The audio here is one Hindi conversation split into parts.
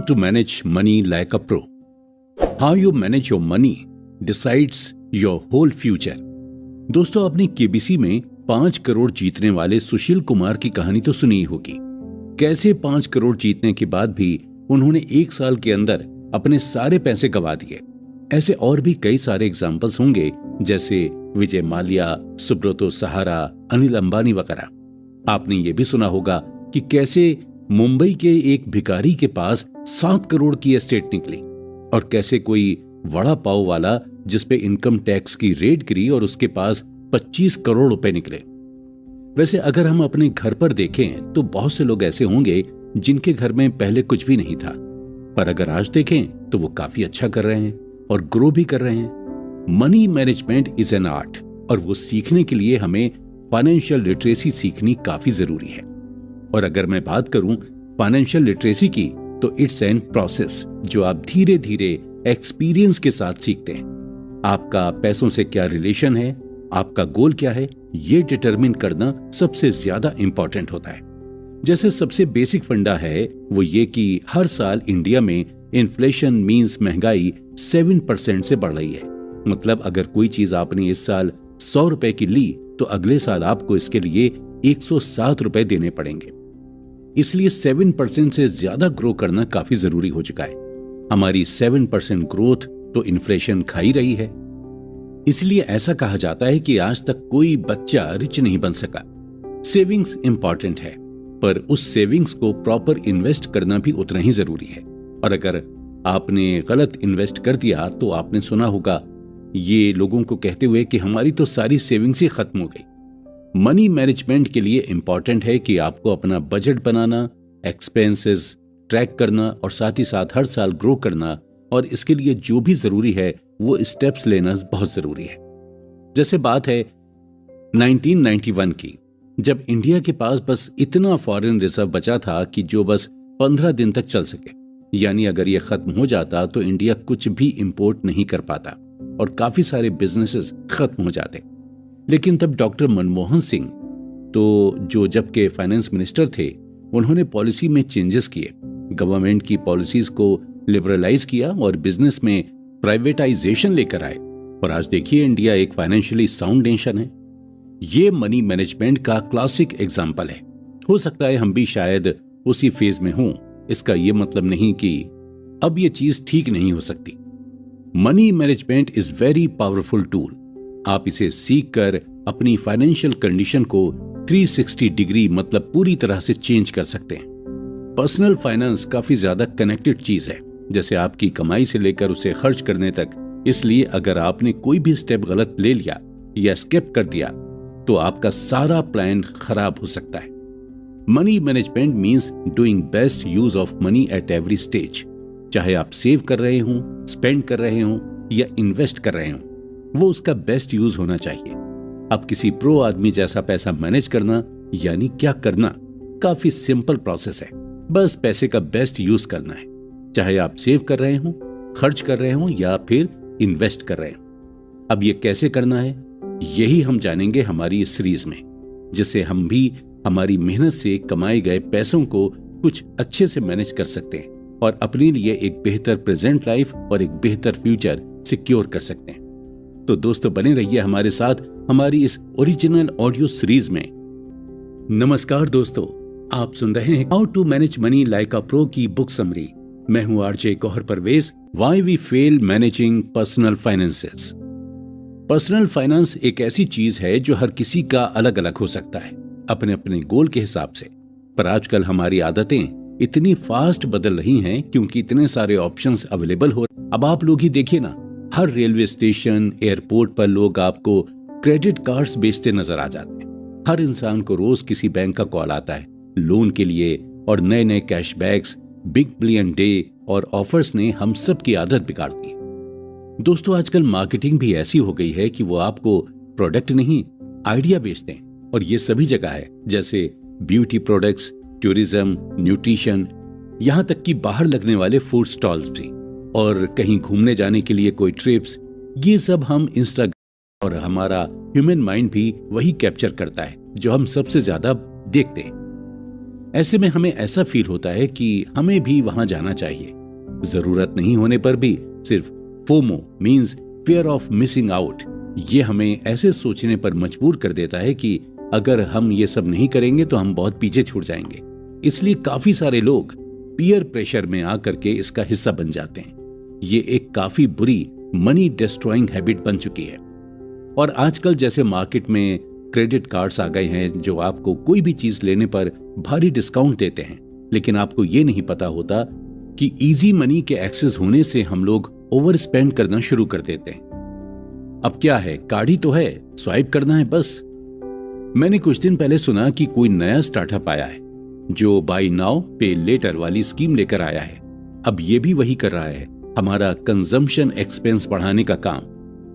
to manage money like a pro. How you manage your money decides your whole future. दोस्तों, आपने केबीसी में 5 करोड़ जीतने वाले सुशील कुमार की कहानी तो सुनी ही होगी। कैसे 5 करोड़ जीतने के बाद भी उन्होंने 1 साल के अंदर अपने सारे पैसे गंवा दिए। ऐसे और भी कई सारे एग्जाम्पल्स होंगे, जैसे विजय माल्या, सुब्रतो सहारा, अनिल अंबानी वगैरह। आपने ये भी सुना होगा कि कैसे मुंबई के एक भिखारी के पास 7 करोड़ की एस्टेट निकली, और कैसे कोई वड़ा पाव वाला जिसपे इनकम टैक्स की रेड गिरी और उसके पास 25 करोड़ रुपए निकले। वैसे अगर हम अपने घर पर देखें तो बहुत से लोग ऐसे होंगे जिनके घर में पहले कुछ भी नहीं था, पर अगर आज देखें तो वो काफी अच्छा कर रहे हैं और ग्रो भी कर रहे हैं। Money management is an art, और वो सीखने के लिए हमें फाइनेंशियल लिटरेसी सीखनी काफी जरूरी है। और अगर मैं बात करूं फाइनेंशियल लिटरेसी की, तो इट्स एन प्रोसेस जो आप धीरे धीरे एक्सपीरियंस के साथ सीखते हैं। आपका पैसों से क्या रिलेशन है, आपका गोल क्या है, ये डिटरमिन करना सबसे ज्यादा इंपॉर्टेंट होता है। जैसे सबसे बेसिक फंडा है वो ये कि हर साल इंडिया में इन्फ्लेशन मींस महंगाई 7% से बढ़ रही है। मतलब अगर कोई चीज आपने इस साल 100 रुपए की ली तो अगले साल आपको इसके लिए 107 रुपए देने पड़ेंगे। इसलिए 7% से ज्यादा ग्रो करना काफी जरूरी हो चुका है। हमारी 7% ग्रोथ तो इन्फ्लेशन खा ही रही है। इसलिए ऐसा कहा जाता है कि आज तक कोई बच्चा रिच नहीं बन सका। सेविंग्स इंपॉर्टेंट है, पर उस सेविंग्स को प्रॉपर इन्वेस्ट करना भी उतना ही जरूरी है। और अगर आपने गलत इन्वेस्ट कर दिया तो आपने सुना होगा ये लोगों को कहते हुए कि हमारी तो सारी सेविंग्स ही खत्म हो गई। मनी मैनेजमेंट के लिए इंपॉर्टेंट है कि आपको अपना बजट बनाना, एक्सपेंसेस ट्रैक करना और साथ ही साथ हर साल ग्रो करना, और इसके लिए जो भी जरूरी है वो स्टेप्स लेना बहुत जरूरी है। जैसे बात है 1991 की, जब इंडिया के पास बस इतना फॉरेन रिजर्व बचा था कि जो बस 15 दिन तक चल सके। यानी अगर ये खत्म हो जाता तो इंडिया कुछ भी इंपोर्ट नहीं कर पाता और काफी सारे बिजनेसेस खत्म हो जाते। लेकिन तब डॉक्टर मनमोहन सिंह, तो जो जब के फाइनेंस मिनिस्टर थे, उन्होंने पॉलिसी में चेंजेस किए, गवर्नमेंट की पॉलिसीज को लिबरलाइज किया और बिजनेस में प्राइवेटाइजेशन लेकर आए। और आज देखिए इंडिया एक फाइनेंशियली साउंड नेशन है। ये मनी मैनेजमेंट का क्लासिक एग्जाम्पल है। हो सकता है हम भी शायद उसी फेज में हों, इसका ये मतलब नहीं कि अब ये चीज ठीक नहीं हो सकती। Money management is very powerful tool. आप इसे सीख कर अपनी फाइनेंशियल कंडीशन को 360 डिग्री मतलब पूरी तरह से चेंज कर सकते हैं। पर्सनल फाइनेंस काफी ज्यादा कनेक्टेड चीज है, जैसे आपकी कमाई से लेकर उसे खर्च करने तक। इसलिए अगर आपने कोई भी स्टेप गलत ले लिया या स्किप कर दिया तो आपका सारा प्लान खराब हो सकता है। Money management means doing best use of money at every stage. चाहे आप सेव कर रहे हों, स्पेंड कर रहे हों या इन्वेस्ट कर रहे हों, वो उसका बेस्ट यूज होना चाहिए। अब किसी प्रो आदमी जैसा पैसा मैनेज करना यानी क्या करना, काफी सिंपल प्रोसेस है। बस पैसे का बेस्ट यूज करना है, चाहे आप सेव कर रहे हों, खर्च कर रहे हों या फिर इन्वेस्ट कर रहे हों। अब ये कैसे करना है, यही हम जानेंगे हमारी इस सीरीज में, जिससे हम भी हमारी मेहनत से कमाए गए पैसों को कुछ अच्छे से मैनेज कर सकते हैं और अपने लिए एक बेहतर प्रेजेंट लाइफ और एक बेहतर फ्यूचर सिक्योर कर सकते हैं। तो दोस्तों बने रहिए हमारे साथ हमारी इस ओरिजिनल ऑडियो सीरीज में। नमस्कार दोस्तों, आप सुन रहे हैं how to manage money like a pro की बुक समरी। मैं हूं RJ Gauhar Parvez. Why we fail managing personal finances. Personal finance एक ऐसी चीज है जो हर किसी का अलग अलग हो सकता है अपने अपने गोल के हिसाब से, पर आजकल हमारी आदतें इतनी फास्ट बदल रही हैं क्योंकि इतने सारे ऑप्शंस अवेलेबल हो। अब आप लोग ही देखिए ना, हर रेलवे स्टेशन, एयरपोर्ट पर लोग आपको क्रेडिट कार्ड्स बेचते नजर आ जाते हैं। हर इंसान को रोज किसी बैंक का कॉल आता है लोन के लिए, और नए नए कैशबैक्स, बिग बिलियन डे और ऑफर्स ने हम सब की आदत बिगाड़ दी। दोस्तों आजकल मार्केटिंग भी ऐसी हो गई है कि वो आपको प्रोडक्ट नहीं आइडिया बेचते हैं, और ये सभी जगह है, जैसे ब्यूटी प्रोडक्ट्स, टूरिज्म, न्यूट्रिशन, यहाँ तक कि बाहर लगने वाले फूड स्टॉल्स भी, और कहीं घूमने जाने के लिए कोई ट्रिप्स। ये सब हम इंस्टाग्राम, और हमारा ह्यूमन माइंड भी वही कैप्चर करता है जो हम सबसे ज्यादा देखते हैं। ऐसे में हमें ऐसा फील होता है कि हमें भी वहां जाना चाहिए। जरूरत नहीं होने पर भी सिर्फ FOMO means fear of missing out, ये हमें ऐसे सोचने पर मजबूर कर देता है कि अगर हम ये सब नहीं करेंगे तो हम बहुत पीछे छूट जाएंगे। इसलिए काफी सारे लोग पीयर प्रेशर में आकर के इसका हिस्सा बन जाते हैं। ये एक काफी बुरी मनी डिस्ट्रॉइंग हैबिट बन चुकी है। और आजकल जैसे मार्केट में क्रेडिट कार्ड्स आ गए हैं जो आपको कोई भी चीज लेने पर भारी डिस्काउंट देते हैं, लेकिन आपको ये नहीं पता होता कि इजी मनी के एक्सेस होने से हम लोग ओवर स्पेंड करना शुरू कर देते हैं। अब क्या है, कार्ड ही तो है, स्वाइप करना है बस। मैंने कुछ दिन पहले सुना कि कोई नया स्टार्टअप आया है जो बाय नाउ पे लेटर वाली स्कीम लेकर आया है। अब ये भी वही कर रहा है, हमारा कंजम्पशन एक्सपेंस बढ़ाने का काम।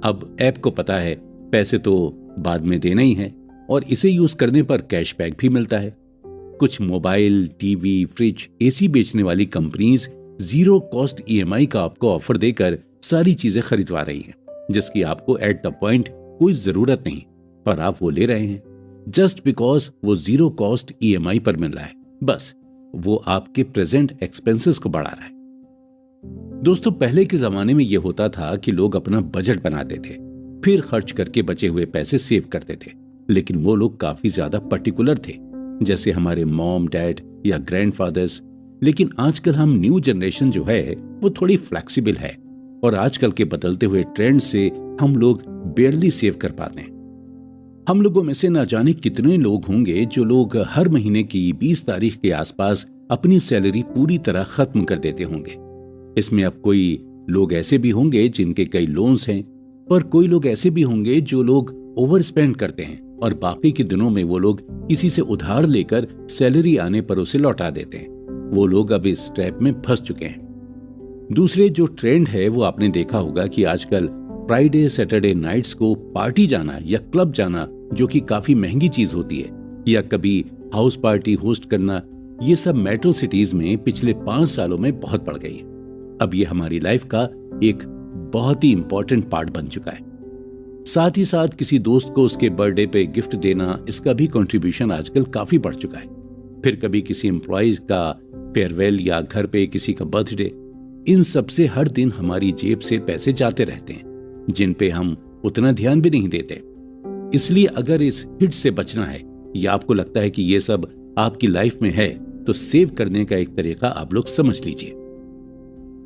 अब ऐप को पता है पैसे तो बाद में देना ही है और इसे यूज करने पर कैशबैक भी मिलता है। कुछ मोबाइल, टीवी, फ्रिज, एसी बेचने वाली कंपनीज जीरो कॉस्ट ईएमआई का आपको ऑफर देकर सारी चीजें खरीदवा रही हैं, जिसकी आपको एट द पॉइंट कोई जरूरत नहीं, पर आप वो ले रहे हैं जस्ट बिकॉज वो जीरो कॉस्ट ईएमआई पर मिल रहा है। बस वो आपके प्रेजेंट एक्सपेंसेस को बढ़ा रहा है। दोस्तों, पहले के जमाने में यह होता था कि लोग अपना बजट बनाते थे, फिर खर्च करके बचे हुए पैसे सेव करते थे। लेकिन वो लोग काफी ज्यादा पर्टिकुलर थे, जैसे हमारे मॉम, डैड या ग्रैंडफादर्स। लेकिन आजकल हम न्यू जनरेशन जो है वो थोड़ी फ्लेक्सिबल है और आजकल के बदलते हुए ट्रेंड से हम लोग बेयरली सेव कर पाते हैं। हम लोगों में से ना जाने कितने लोग होंगे जो लोग हर महीने की 20 तारीख के आसपास अपनी सैलरी पूरी तरह खत्म कर देते होंगे। इसमें अब कोई लोग ऐसे भी होंगे जिनके कई लोन्स हैं, पर कोई लोग ऐसे भी होंगे जो लोग ओवर स्पेंड करते हैं और बाकी के दिनों में वो लोग किसी से उधार लेकर सैलरी आने पर उसे लौटा देते हैं। वो लोग अब इस ट्रैप में फंस चुके हैं। दूसरे जो ट्रेंड है वो आपने देखा होगा कि आजकल फ्राइडे सैटरडे नाइट्स को पार्टी जाना या क्लब जाना, जो कि काफी महंगी चीज होती है, या कभी हाउस पार्टी होस्ट करना, ये सब मेट्रो सिटीज में पिछले 5 सालों में बहुत बढ़ गई है। अब ये हमारी लाइफ का एक बहुत ही इंपॉर्टेंट पार्ट बन चुका है। साथ ही साथ किसी दोस्त को उसके बर्थडे पे गिफ्ट देना, इसका भी कंट्रीब्यूशन आजकल काफी बढ़ चुका है। फिर कभी किसी एम्प्लॉयज का फेयरवेल या घर पे किसी का बर्थडे, इन सब से हर दिन हमारी जेब से पैसे जाते रहते हैं जिन पे हम उतना ध्यान भी नहीं देते। इसलिए अगर इस हिट से बचना है या आपको लगता है कि ये सब आपकी लाइफ में है, तो सेव करने का एक तरीका आप लोग समझ लीजिए।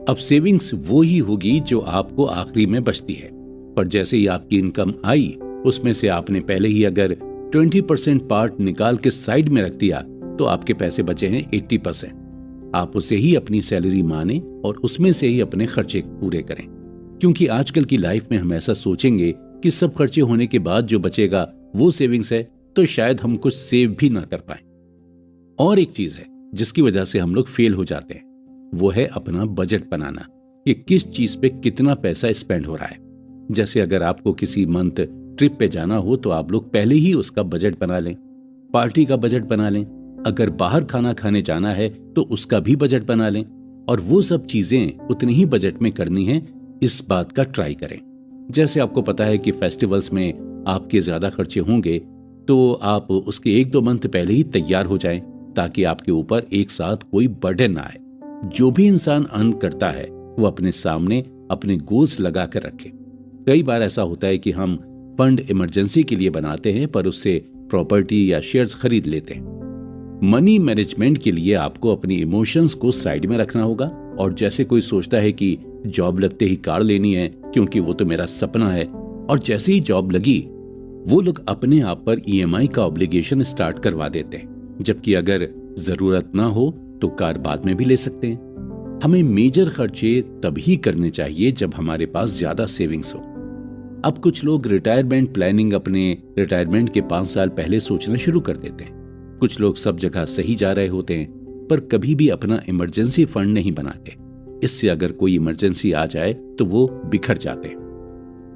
अब सेविंग्स वो ही होगी जो आपको आखिरी में बचती है, पर जैसे ही आपकी इनकम आई उसमें से आपने पहले ही अगर 20% पार्ट निकाल के साइड में रख दिया तो आपके पैसे बचे हैं 80%। आप उसे ही अपनी सैलरी माने और उसमें से ही अपने खर्चे पूरे करें, क्योंकि आजकल की लाइफ में हम ऐसा सोचेंगे कि सब खर्चे होने के बाद जो बचेगा वो सेविंग्स है, तो शायद हम कुछ सेव भी ना कर पाए। और एक चीज है जिसकी वजह से हम लोग फेल हो जाते हैं, वो है अपना बजट बनाना कि किस चीज पे कितना पैसा स्पेंड हो रहा है। जैसे अगर आपको किसी मंथ ट्रिप पे जाना हो तो आप लोग पहले ही उसका बजट बना लें, पार्टी का बजट बना लें, अगर बाहर खाना खाने जाना है तो उसका भी बजट बना लें, और वो सब चीजें उतनी ही बजट में करनी है, इस बात का ट्राई करें। जैसे आपको पता है कि फेस्टिवल्स में आपके ज्यादा खर्चे होंगे, तो आप उसके 1-2 मंथ पहले ही तैयार हो जाएं, ताकि आपके ऊपर एक साथ कोई बर्डन ना आए। जो भी इंसान अर्न करता है वो अपने सामने अपने गोल्स लगा कर रखे। कई बार ऐसा होता है कि हम फंड इमरजेंसी के लिए बनाते हैं, पर उससे प्रॉपर्टी या शेयर्स खरीद लेते हैं। मनी मैनेजमेंट के लिए आपको अपनी इमोशंस को साइड में रखना होगा। और जैसे कोई सोचता है कि जॉब लगते ही कार लेनी है क्योंकि वो तो मेरा सपना है, और जैसे ही जॉब लगी वो लोग अपने आप पर ईएमआई का ऑब्लिगेशन स्टार्ट करवा देते हैं, जबकि अगर जरूरत ना हो तो कार बाद में भी ले सकते हैं। हमें मेजर खर्चे तभी करने चाहिए जब हमारे पास ज्यादा सेविंग्स हो। अब कुछ लोग रिटायरमेंट प्लानिंग अपने रिटायरमेंट के 5 साल पहले सोचना शुरू कर देते हैं। कुछ लोग सब जगह सही जा रहे होते हैं, पर कभी भी अपना इमरजेंसी फंड नहीं बनाते। इससे अगर कोई इमरजेंसी आ जाए तो वो बिखर जाते हैं।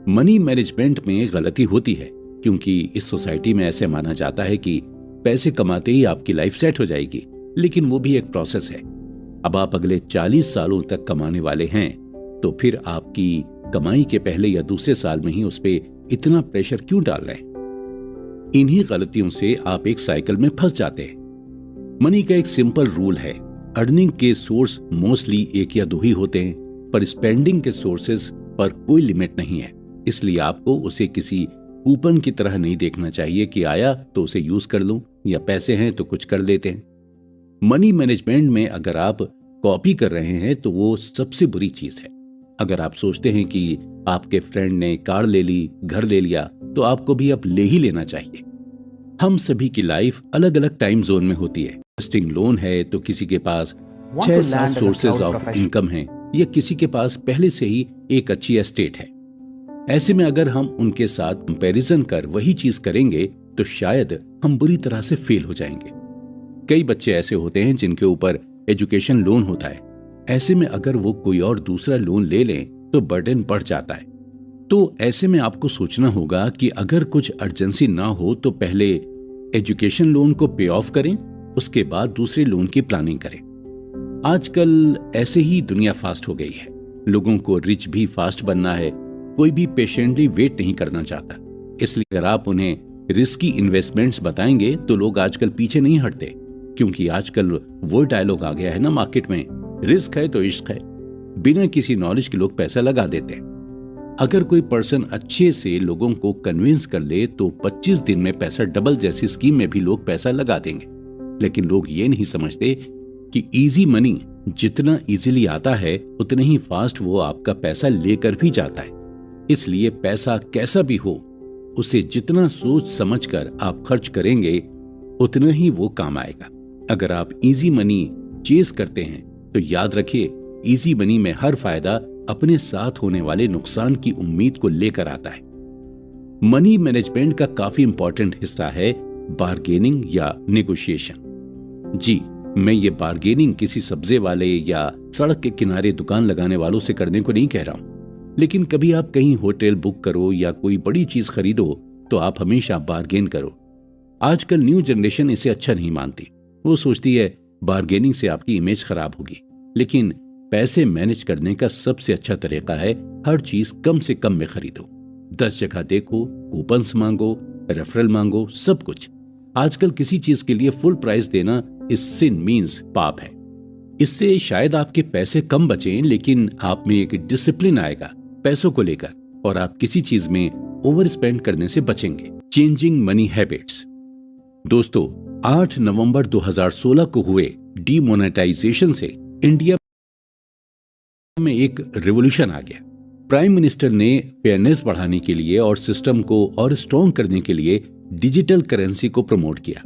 मनी मैनेजमेंट में गलती होती है क्योंकि इस सोसाइटी में ऐसे माना जाता है कि पैसे कमाते ही आपकी लाइफ सेट हो जाएगी, लेकिन वो भी एक प्रोसेस है। अब आप अगले 40 सालों तक कमाने वाले हैं, तो फिर आपकी कमाई के पहले या दूसरे साल में ही उस पर इतना प्रेशर क्यों डाल रहे हैं? इन्हीं गलतियों से आप एक साइकिल में फंस जाते हैं। मनी का एक सिंपल रूल है, अर्निंग के सोर्स मोस्टली एक या दो ही होते हैं, पर स्पेंडिंग के सोर्सेस पर कोई लिमिट नहीं है। इसलिए आपको उसे किसी कूपन की तरह नहीं देखना चाहिए कि आया तो उसे यूज कर लूं, या पैसे हैं तो कुछ कर लेते हैं। मनी मैनेजमेंट में अगर आप कॉपी कर रहे हैं तो वो सबसे बुरी चीज है। अगर आप सोचते हैं कि आपके फ्रेंड ने कार ले ली, घर ले लिया, तो आपको भी अब ले ही लेना चाहिए। हम सभी की लाइफ अलग अलग टाइम जोन में होती है। इन्वेस्टिंग लोन है तो किसी के पास 6-7 सोर्सेज ऑफ इनकम है, या किसी के पास पहले से ही एक अच्छी एस्टेट है। ऐसे में अगर हम उनके साथ कंपैरिजन कर वही चीज करेंगे तो शायद हम बुरी तरह से फेल हो जाएंगे। कई बच्चे ऐसे होते हैं जिनके ऊपर एजुकेशन लोन होता है। ऐसे में अगर वो कोई और दूसरा लोन ले लें तो बर्डन बढ़ जाता है। तो ऐसे में आपको सोचना होगा कि अगर कुछ अर्जेंसी ना हो तो पहले एजुकेशन लोन को पे ऑफ करें, उसके बाद दूसरे लोन की प्लानिंग करें। आजकल ऐसे ही दुनिया फास्ट हो गई है। लोगों को रिच भी फास्ट बनना है, कोई भी पेशेंटली वेट नहीं करना चाहता। इसलिए अगर आप उन्हें रिस्की इन्वेस्टमेंट्स बताएंगे तो लोग आजकल पीछे नहीं हटते, क्योंकि आजकल वो डायलॉग आ गया है ना मार्केट में, रिस्क है तो इश्क है। बिना किसी नॉलेज के लोग पैसा लगा देते हैं। अगर कोई पर्सन अच्छे से लोगों को कन्विंस कर ले तो 25 दिन में पैसा डबल जैसी स्कीम में भी लोग पैसा लगा देंगे। लेकिन लोग ये नहीं समझते कि इजी मनी जितना इजीली आता है उतने ही फास्ट वो आपका पैसा लेकर भी जाता है। इसलिए पैसा कैसा भी हो, उसे जितना सोच समझकर आप खर्च करेंगे उतना ही वो काम आएगा। अगर आप इजी मनी चेज करते हैं तो याद रखिए, इजी मनी में हर फायदा अपने साथ होने वाले नुकसान की उम्मीद को लेकर आता है। मनी मैनेजमेंट का काफी इंपॉर्टेंट हिस्सा है बार्गेनिंग या नेगोशिएशन। जी, मैं ये बार्गेनिंग किसी सब्जे वाले या सड़क के किनारे दुकान लगाने वालों से करने को नहीं कह रहा हूं, लेकिन कभी आप कहीं होटल बुक करो या कोई बड़ी चीज खरीदो तो आप हमेशा बार्गेन करो। आजकल न्यू जनरेशन इसे अच्छा नहीं मानती। वो सोचती है बार्गेनिंग से आपकी इमेज खराब होगी। लेकिन पैसे मैनेज करने का सबसे अच्छा तरीका है हर चीज कम से कम में खरीदो। 10 जगह देखो, कूपन्स मांगो, रेफरल मांगो, सब कुछ। आजकल किसी चीज के लिए फुल प्राइस देना सिन मीन्स पाप है। इससे शायद आपके पैसे कम बचें, लेकिन आप में एक डिसिप्लिन आएगा पैसों को लेकर, और आप किसी चीज में ओवर स्पेंड करने से बचेंगे। Changing money habits. दोस्तों, 8 नवंबर 2016 को हुए डीमोनेटाइजेशन से इंडिया में एक रिवॉल्यूशन आ गया। प्राइम मिनिस्टर ने फेयरनेस बढ़ाने के लिए और सिस्टम को और स्ट्रॉन्ग करने के लिए डिजिटल करेंसी को प्रमोट किया,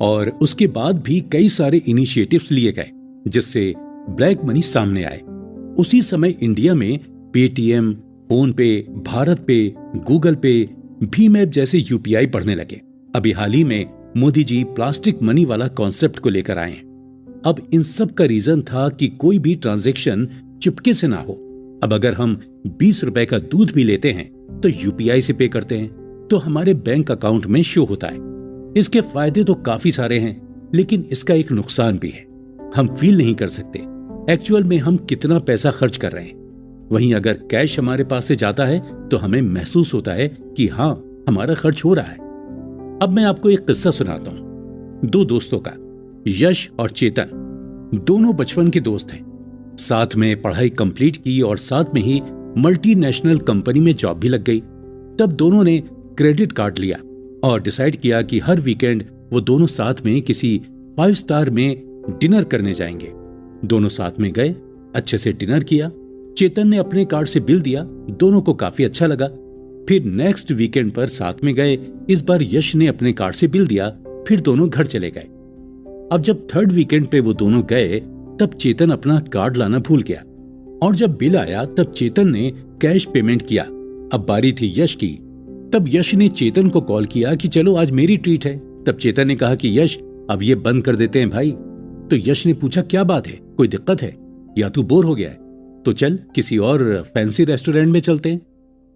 और उसके बाद भी कई सारे इनिशिएटिव्स लिए गए जिससे ब्लैक मनी सामने आए। उसी समय इंडिया में पेटीएम, फोन पे, भारत पे, गूगल पे, भीम ऐप जैसे यूपीआई बढ़ने लगे। अभी हाल ही में मोदी जी प्लास्टिक मनी वाला कॉन्सेप्ट को लेकर आए हैं। अब इन सब का रीजन था कि कोई भी ट्रांजैक्शन चुपके से ना हो। अब अगर हम 20 रुपए का दूध भी लेते हैं तो यूपीआई से पे करते हैं तो हमारे बैंक अकाउंट में शो होता है। इसके फायदे तो काफी सारे हैं, लेकिन इसका एक नुकसान भी है। हम फील नहीं कर सकते एक्चुअल में हम कितना पैसा खर्च कर रहे हैं। वहीं अगर कैश हमारे पास से जाता है तो हमें महसूस होता है कि हाँ, हमारा खर्च हो रहा है। अब मैं आपको एक किस्सा सुनाता हूं, 2 दोस्तों का। यश और चेतन दोनों बचपन के दोस्त हैं। साथ में पढ़ाई कंप्लीट की और साथ में ही मल्टीनेशनल कंपनी में जॉब भी लग गई। तब दोनों ने क्रेडिट कार्ड लिया और डिसाइड किया कि हर वीकेंड वो दोनों साथ में किसी 5 स्टार में डिनर करने जाएंगे। दोनों साथ में गए, अच्छे से डिनर किया। चेतन ने अपने कार्ड से बिल दिया, दोनों को काफी अच्छा लगा। फिर नेक्स्ट वीकेंड पर साथ में गए। इस बार यश ने अपने कार्ड से बिल दिया, फिर दोनों घर चले गए। अब जब 3rd वीकेंड पे वो दोनों गए तब चेतन अपना कार्ड लाना भूल गया, और जब बिल आया तब चेतन ने कैश पेमेंट किया। अब बारी थी यश की। तब यश ने चेतन को कॉल किया कि चलो आज मेरी ट्रीट है। तब चेतन ने कहा कि यश, अब ये बंद कर देते हैं भाई। तो यश ने पूछा, क्या बात है, कोई दिक्कत है या तू बोर हो गया है? तो चल किसी और फैंसी रेस्टोरेंट में चलते हैं।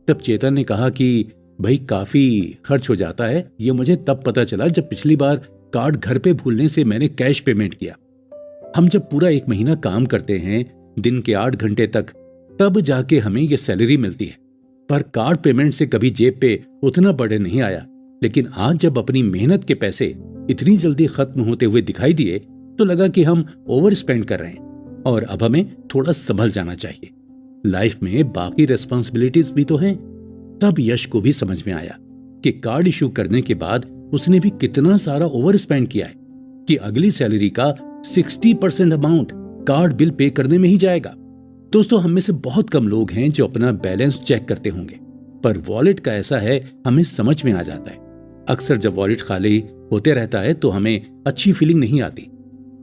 तब चेतन ने कहा कि भाई काफी खर्च हो जाता है, ये मुझे तब पता चला जब पिछली बार कार्ड घर पे भूलने से मैंने कैश पेमेंट किया। हम जब पूरा 1 महीना काम करते हैं दिन के 8 घंटे तक, तब जाके हमें ये सैलरी मिलती है, पर कार्ड पेमेंट से कभी जेब पे उतना बर्डन नहीं आया लेकिन आज जब अपनी मेहनत के पैसे इतनी जल्दी खत्म होते हुए दिखाई दिए तो लगा कि हम ओवर स्पेंड कर रहे हैं और अब हमें थोड़ा संभल जाना चाहिए। लाइफ में बाकी रेस्पॉन्सिबिलिटीज भी तो हैं। तब यश को भी समझ में आया कि कार्ड इशू करने के बाद उसने भी कितना सारा ओवर स्पेंड किया है कि अगली सैलरी का 60% अमाउंट कार्ड बिल पे करने में ही जाएगा। दोस्तों, हम में से बहुत कम लोग हैं जो अपना बैलेंस चेक करते होंगे, पर वॉलेट का ऐसा है, हमें समझ में आ जाता है। अक्सर जब वॉलेट खाली होते रहता है तो हमें अच्छी फीलिंग नहीं आती।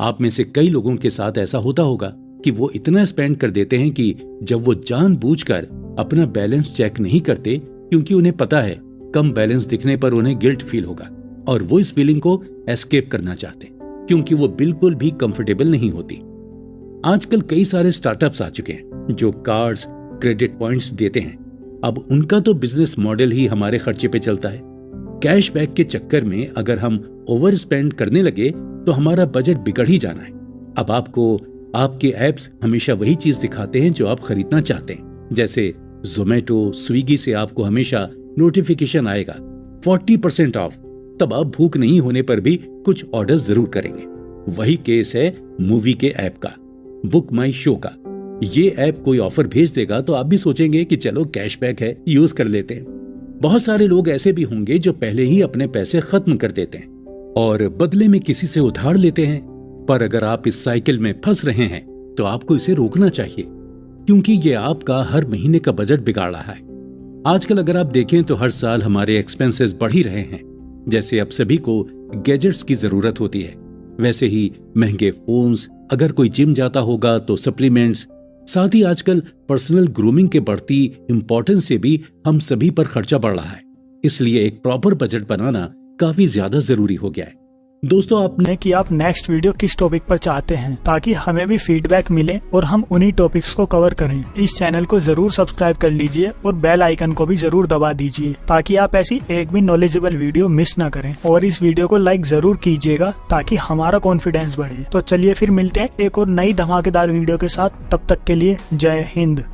आप में से कई लोगों के साथ ऐसा होता होगा कि वो इतना स्पेंड कर देते हैं कि जब वो जानबूझकर अपना बैलेंस चेक नहीं करते, क्योंकि उन्हें पता है कम बैलेंस दिखने पर उन्हें गिल्ट फील होगा और वो इस फीलिंग को एस्केप करना चाहते हैं, क्योंकि वो बिल्कुल भी कंफर्टेबल नहीं होती। आजकल कई सारे स्टार्टअप्स आ चुके हैं जो कार्ड्स, क्रेडिट पॉइंट्स देते हैं। अब उनका तो बिजनेस मॉडल ही हमारे खर्चे पे चलता है। कैशबैक के चक्कर में अगर हम ओवर स्पेंड करने लगे तो हमारा बजट बिगड़ ही जाना है। अब आपको आपके एप्स हमेशा वही चीज दिखाते हैं जो आप खरीदना चाहते हैं। जैसे ज़ोमैटो, स्विगी से आपको हमेशा नोटिफिकेशन आएगा 40% ऑफ, तब आप भूख नहीं होने पर भी कुछ ऑर्डर जरूर करेंगे। वही केस है मूवी के ऐप का, बुक माई शो का। ये ऐप कोई ऑफर भेज देगा तो आप भी सोचेंगे कि चलो कैशबैक है, यूज कर लेते हैं। बहुत सारे लोग ऐसे भी होंगे जो पहले ही अपने पैसे खत्म कर देते हैं और बदले में किसी से उधार लेते हैं। पर अगर आप इस साइकिल में फंस रहे हैं तो आपको इसे रोकना चाहिए, क्योंकि ये आपका हर महीने का बजट बिगाड़ रहा है। आजकल अगर आप देखें तो हर साल हमारे एक्सपेंसेस बढ़ ही रहे हैं। जैसे अब सभी को गैजेट्स की जरूरत होती है, वैसे ही महंगे फोन्स, अगर कोई जिम जाता होगा तो सप्लीमेंट्स, साथ ही आजकल पर्सनल ग्रूमिंग के बढ़ती इंपॉर्टेंस से भी हम सभी पर खर्चा बढ़ रहा है। इसलिए एक प्रॉपर बजट बनाना काफी ज्यादा जरूरी हो गया है। दोस्तों, आपने कि आप नेक्स्ट वीडियो किस टॉपिक पर चाहते हैं, ताकि हमें भी फीडबैक मिले और हम उन्हीं टॉपिक्स को कवर करें। इस चैनल को जरूर सब्सक्राइब कर लीजिए और बेल आइकन को भी जरूर दबा दीजिए, ताकि आप ऐसी एक भी नॉलेजेबल वीडियो मिस ना करें। और इस वीडियो को लाइक जरूर कीजिएगा ताकि हमारा कॉन्फिडेंस बढ़े। तो चलिए फिर मिलते हैं एक और नई धमाकेदार वीडियो के साथ। तब तक के लिए जय हिंद।